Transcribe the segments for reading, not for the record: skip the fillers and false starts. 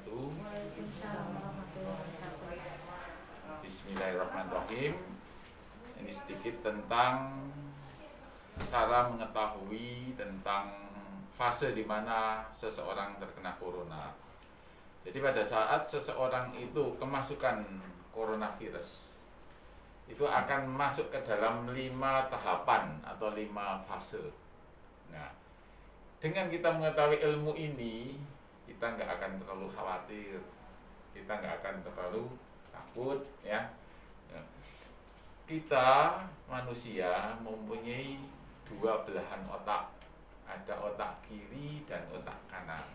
wabarakatuh. Waalaikumsalam warahmatullahi wabarakatuh. Bismillahirrahmanirrahim. Ini sedikit tentang cara mengetahui tentang fase di mana seseorang terkena corona. Jadi pada saat seseorang itu kemasukan coronavirus, itu akan masuk ke dalam 5 tahapan atau 5 fase. Nah, dengan kita mengetahui ilmu ini, kita nggak akan terlalu khawatir, kita nggak akan terlalu takut, ya. Kita manusia mempunyai 2 belahan otak, ada otak kiri dan otak kanan.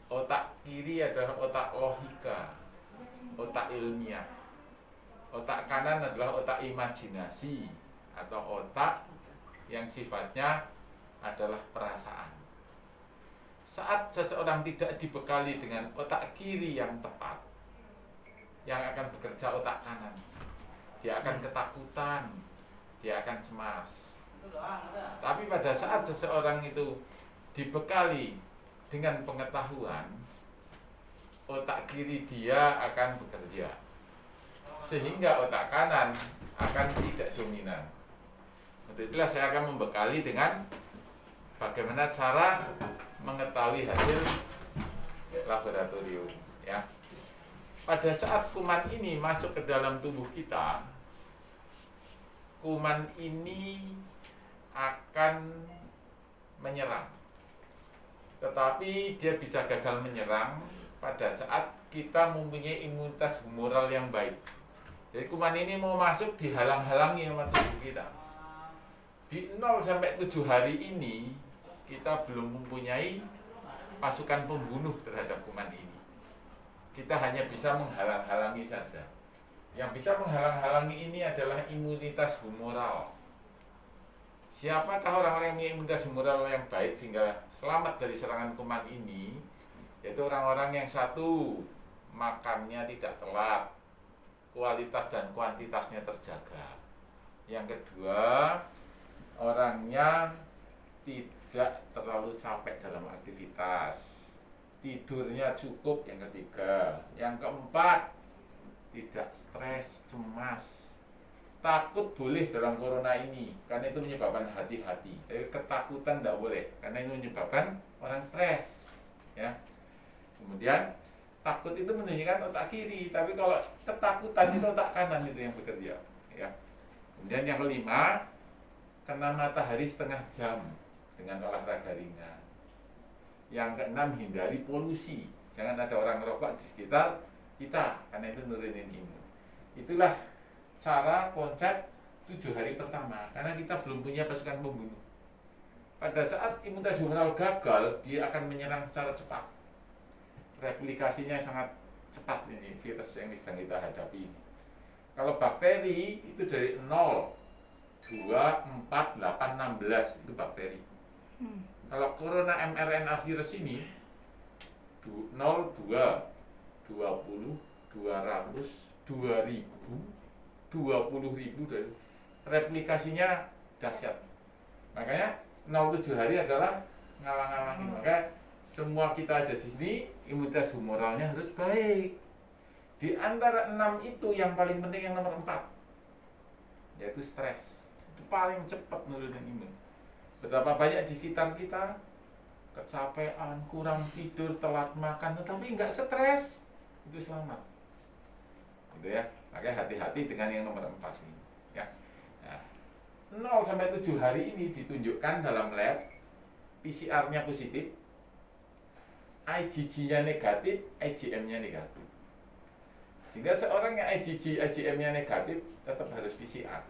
Otak kiri adalah otak logika, otak ilmiah. Otak kanan adalah otak imajinasi atau otak yang sifatnya adalah perasaan. Saat seseorang tidak dibekali dengan otak kiri yang tepat, yang akan bekerja otak kanan, dia akan ketakutan, dia akan cemas. Tapi pada saat seseorang itu dibekali dengan pengetahuan, otak kiri dia akan bekerja, sehingga otak kanan akan tidak dominan. Untuk itulah saya akan membekali dengan bagaimana cara mengetahui hasil laboratorium, ya. Pada saat kuman ini masuk ke dalam tubuh kita, kuman ini akan menyerang. Tetapi dia bisa gagal menyerang pada saat kita mempunyai imunitas humoral yang baik. Jadi kuman ini mau masuk dihalang-halangi sama tubuh kita. Di 0 sampai 7 hari ini kita belum mempunyai pasukan pembunuh terhadap kuman ini. Kita hanya bisa menghalang-halangi saja. Yang bisa menghalang-halangi ini adalah imunitas humoral. Siapakah orang-orang yang punya imunitas humoral yang baik sehingga selamat dari serangan kuman ini? Yaitu orang-orang yang satu, makannya tidak telat, kualitas dan kuantitasnya terjaga. Yang kedua, orangnya tidak terlalu capek dalam aktivitas, tidurnya cukup. Yang ketiga, yang keempat, tidak stres, cemas. Takut boleh dalam corona ini, karena itu menyebabkan hati-hati. Tapi ketakutan tidak boleh, karena itu menyebabkan orang stres, ya. Kemudian takut itu menunjukkan otak kiri, tapi kalau ketakutan itu otak kanan itu yang bekerja, ya. Kemudian yang kelima, kena matahari setengah jam dengan olahraga ringan. Yang keenam, hindari polusi, jangan ada orang rokok di sekitar kita, karena itu nurunin imun. Itulah cara konsep 7 hari pertama, karena kita belum punya pasukan pembunuh. Pada saat imunitas humoral gagal, dia akan menyerang secara cepat. Replikasinya sangat cepat ini virus yang sedang kita hadapi ini. Kalau bakteri itu dari 0, 2, 4, 8, 16 itu bakteri. Kalau corona mRNA virus ini 0, 2, 20, 200, 2000, 20.000 dari replikasinya dahsyat. Makanya 0-7 hari adalah ngalang-ngalangin. Maka semua kita ada di sini, imunitas humoralnya harus baik. Di antara 6 itu yang paling penting yang nomor 4, yaitu stres. Itu paling cepat nurunin imun. Betapa banyak di sekitar kita kecapean, kurang tidur, telat makan, tetapi nggak stres, itu selamat. Gitu ya. Makanya hati-hati dengan yang nomor 4 ini, ya. Nah, 0 sampai 7 hari ini ditunjukkan dalam lab, PCR-nya positif, IgG-nya negatif, IgM-nya negatif. Sehingga seorang yang IgG, IgM-nya negatif tetap harus PCR.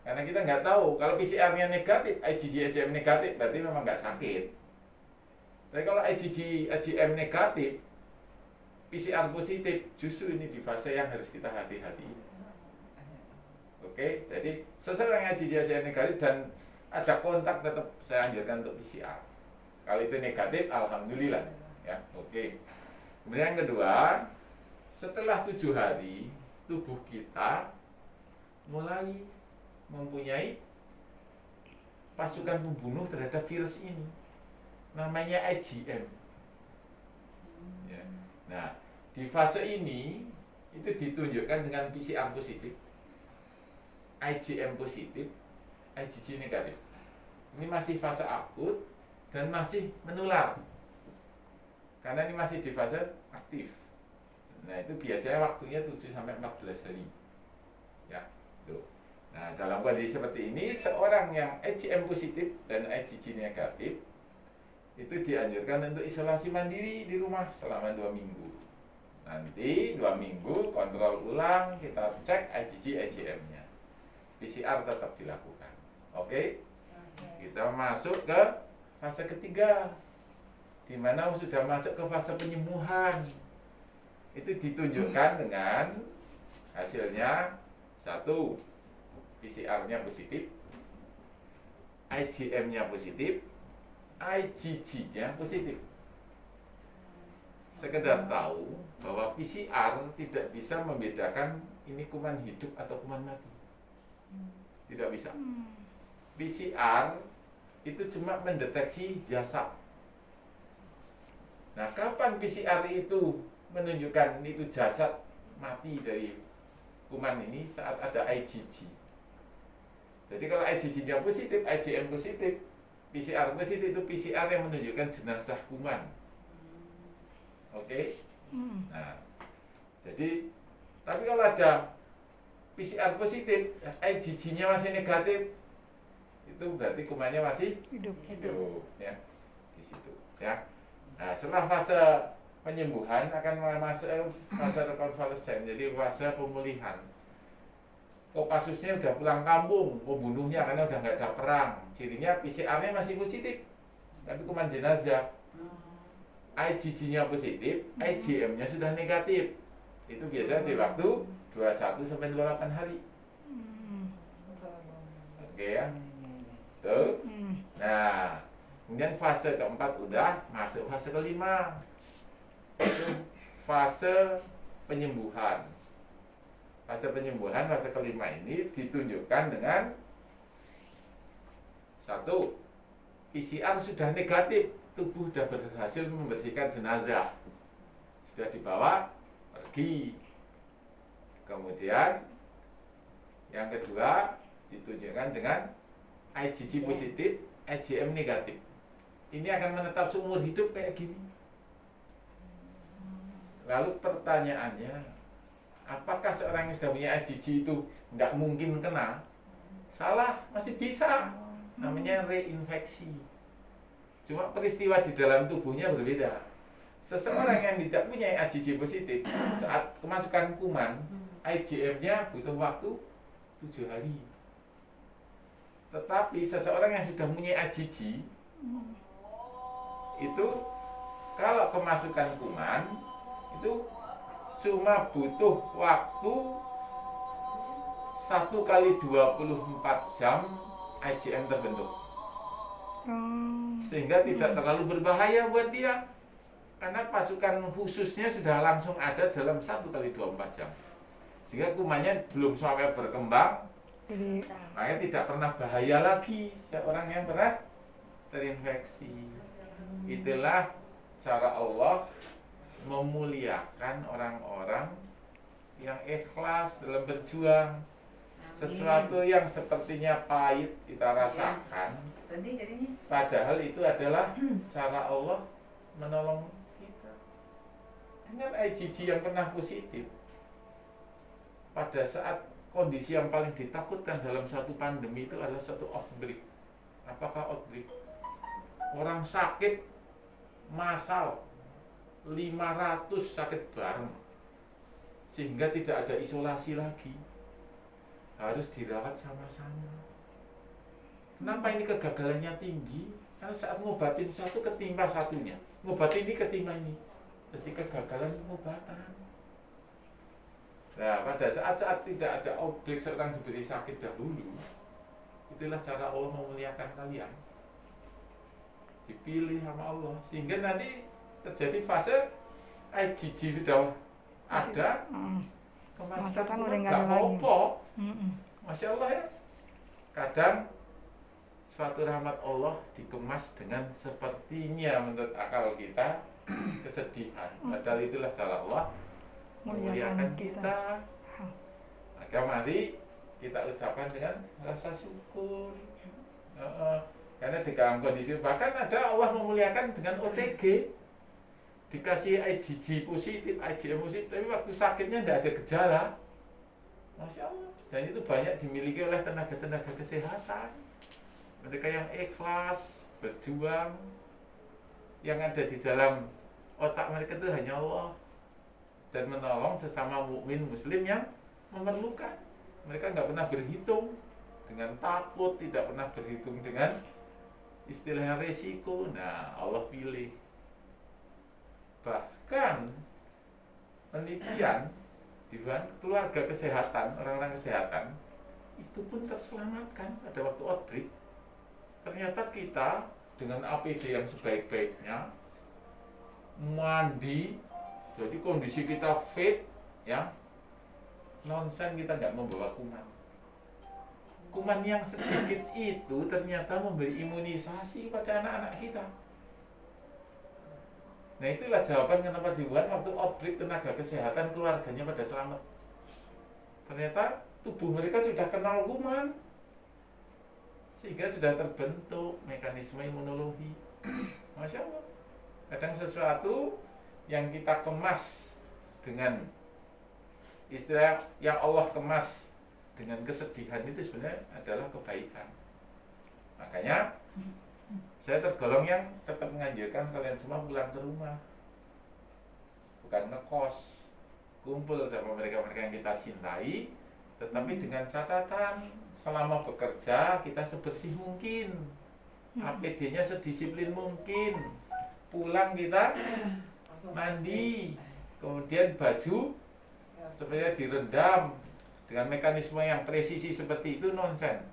Karena kita nggak tahu, kalau PCR-nya negatif, IgG, IgM negatif, berarti memang nggak sakit. Tapi kalau IgG, IgM negatif, PCR positif, justru ini di fase yang harus kita hati-hati. Oke, jadi seseorang yang IgG, IgM negatif dan ada kontak, tetap saya anjurkan untuk PCR. Kalau itu negatif, alhamdulillah, ya. Oke. Kemudian yang kedua, setelah 7 hari, tubuh kita mulai mempunyai pasukan pembunuh terhadap virus ini, namanya IgM. Ya. Di fase ini itu ditunjukkan dengan PCR positif, IgM positif, IgG negatif. Ini masih fase akut dan masih menular. Karena ini masih di fase aktif. Nah, itu biasanya waktunya 7 sampai 14 hari. Ya, tuh. Nah, dalam kondisi seperti ini, seorang yang IgM positif dan IgG negatif itu dianjurkan untuk isolasi mandiri di rumah selama 2 minggu. Nanti 2 minggu kontrol ulang, kita cek IgG IgM-nya. PCR tetap dilakukan. Oke? Kita masuk ke fase ketiga, di mana sudah masuk ke fase penyembuhan. Itu ditunjukkan dengan hasilnya 1, PCR-nya positif, IgM-nya positif, IgG-nya positif. Sekedar tahu bahwa PCR tidak bisa membedakan ini kuman hidup atau kuman mati. Tidak bisa. PCR itu cuma mendeteksi jasad. Nah, kapan PCR itu menunjukkan itu jasad mati dari kuman ini? Saat ada IgG. Jadi kalau IgG-nya positif, IgM positif, PCR positif, itu PCR yang menunjukkan jenazah kuman. Oke? Nah, jadi tapi kalau ada PCR positif, IgG-nya masih negatif, itu berarti kumannya masih hidup. ya, di situ ya. Nah, setelah fase penyembuhan akan masuk fase rekonvalesen, jadi fase pemulihan. Kopassusnya udah pulang kampung, pembunuhnya karena udah nggak ada perang, cirinya PCR-nya masih positif, tapi kuman jenazah. IgG-nya positif, IgM-nya sudah negatif. Itu biasanya di waktu 21 sampai 28 hari. Oke ya. Tuh. Nah, kemudian fase keempat udah masuk fase kelima. Itu fase penyembuhan. Fase penyembuhan, fase kelima ini ditunjukkan dengan 1, PCR sudah negatif, tubuh sudah berhasil membersihkan jenazah, sudah dibawa pergi. Kemudian yang kedua ditunjukkan dengan IgG positif, IgM negatif. Ini akan menetap seumur hidup kayak gini. Lalu pertanyaannya, apakah seorang yang sudah punya IgG itu nggak mungkin kena? Salah, masih bisa. Namanya reinfeksi. Cuma peristiwa di dalam tubuhnya berbeda. Seseorang yang tidak punya IgG positif, saat kemasukan kuman, IgM-nya butuh waktu 7 hari. Tetapi seseorang yang sudah punya IgG, itu kalau kemasukan kuman, itu cuma butuh waktu 1 kali 24 jam IgM terbentuk. Sehingga tidak terlalu berbahaya buat dia, karena pasukan khususnya sudah langsung ada dalam 1 kali 24 jam. Sehingga kumannya belum sampai berkembang, makanya tidak pernah bahaya lagi orang yang pernah terinfeksi. Itulah cara Allah memuliakan orang-orang yang ikhlas dalam berjuang. Sesuatu yang sepertinya pahit kita rasakan, padahal itu adalah cara Allah menolong kita. Dengan IgG yang pernah positif, pada saat kondisi yang paling ditakutkan dalam suatu pandemi itu adalah suatu outbreak. Apakah outbreak? Orang sakit massal 500 sakit bareng, sehingga tidak ada isolasi lagi, harus dirawat sama-sama. Kenapa ini kegagalannya tinggi? Karena saat ngobatin satu ketimpa satunya, ngobatin ini ketimpa ini, jadi kegagalan pengobatan. Nah, pada saat-saat tidak ada outbreak, seorang diberi sakit dahulu, itulah cara Allah memuliakan kalian. Dipilih sama Allah, sehingga nanti terjadi fase IgG sudah ada, kemasukan udah nggak apa-apa. Masya Allah ya. Kadang suatu rahmat Allah dikemas dengan sepertinya menurut akal kita kesedihan. Padahal itulah cara Allah memuliakan kita. Maka mari kita ucapkan dengan rasa syukur. Karena di dalam kondisi bahkan ada Allah memuliakan dengan OTG, dikasih IgG positif, IgM positif, tapi waktu sakitnya tidak ada gejala. Masya Allah. Dan itu banyak dimiliki oleh tenaga-tenaga kesehatan. Mereka yang ikhlas berjuang, yang ada di dalam otak mereka itu hanya Allah dan menolong sesama mukmin muslim yang memerlukan. Mereka nggak pernah berhitung dengan takut, tidak pernah berhitung dengan istilahnya resiko. Nah, Allah pilih. Bahkan penelitian di keluarga kesehatan, orang-orang kesehatan itu pun terselamatkan pada waktu outbreak. Ternyata kita dengan APD yang sebaik-baiknya, mandi, jadi kondisi kita fit, ya, nonsen kita nggak membawa kuman. Kuman yang sedikit itu ternyata memberi imunisasi pada anak-anak kita. Nah, itulah jawaban kenapa di Wuhan waktu outbreak tenaga kesehatan keluarganya pada selamat. Ternyata tubuh mereka sudah kenal kuman, sehingga sudah terbentuk mekanisme imunologi. Masya Allah. Kadang sesuatu yang kita kemas dengan istilah yang Allah kemas dengan kesedihan itu sebenarnya adalah kebaikan. Makanya saya tergolong yang tetap menganjurkan kalian semua pulang ke rumah, bukan ngekos, kumpul sama mereka-mereka yang kita cintai, tetapi dengan catatan selama bekerja kita sebersih mungkin, APD-nya sedisiplin mungkin, pulang kita mandi, kemudian baju supaya direndam dengan mekanisme yang presisi seperti itu nonsen.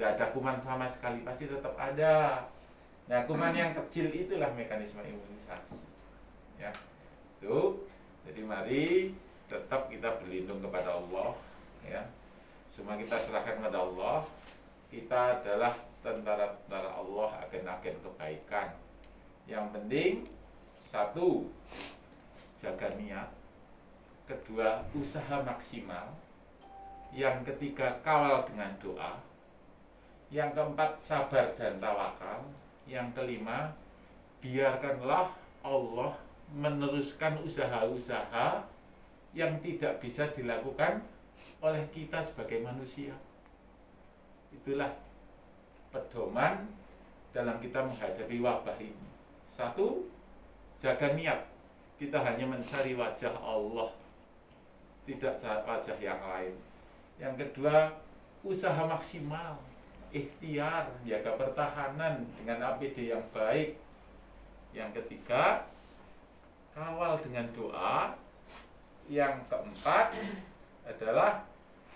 Nggak ada kuman sama sekali, pasti tetap ada. Nah, kuman yang kecil itulah mekanisme imunisasi. Ya, itu. Jadi mari tetap kita berlindung kepada Allah. Ya, semua kita serahkan kepada Allah. Kita adalah tentara-tentara Allah, agen-agen kebaikan. Yang penting satu, jaga niat. Kedua, usaha maksimal. Yang ketiga, kawal dengan doa. Yang keempat, sabar dan tawakal. Yang kelima, biarkanlah Allah meneruskan usaha-usaha yang tidak bisa dilakukan oleh kita sebagai manusia. Itulah pedoman dalam kita menghadapi wabah ini. Satu, jaga niat. Kita hanya mencari wajah Allah, tidak wajah yang lain. Yang kedua, usaha maksimal, ikhtiar, jaga pertahanan dengan APD yang baik. Yang ketiga, kawal dengan doa. Yang keempat adalah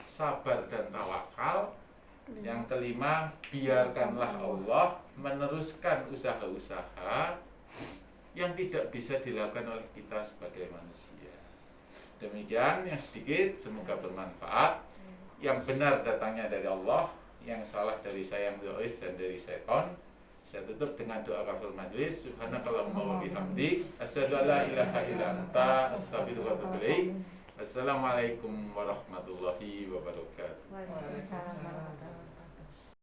sabar dan tawakal. Yang kelima, biarkanlah Allah meneruskan usaha-usaha yang tidak bisa dilakukan oleh kita sebagai manusia. Demikian yang sedikit, semoga bermanfaat. Yang benar datangnya dari Allah, yang salah dari saya yang dhaif dan dari setan. Saya tutup dengan doa kafir majlis. Subhanakallahumma wa bihamdik, asyhadu an la ilaha illa anta, astaghfiruka wa atubu ilaik. Assalamualaikum warahmatullahi wabarakatuh. Waalaikumsalam warahmatullahi wabarakatuh.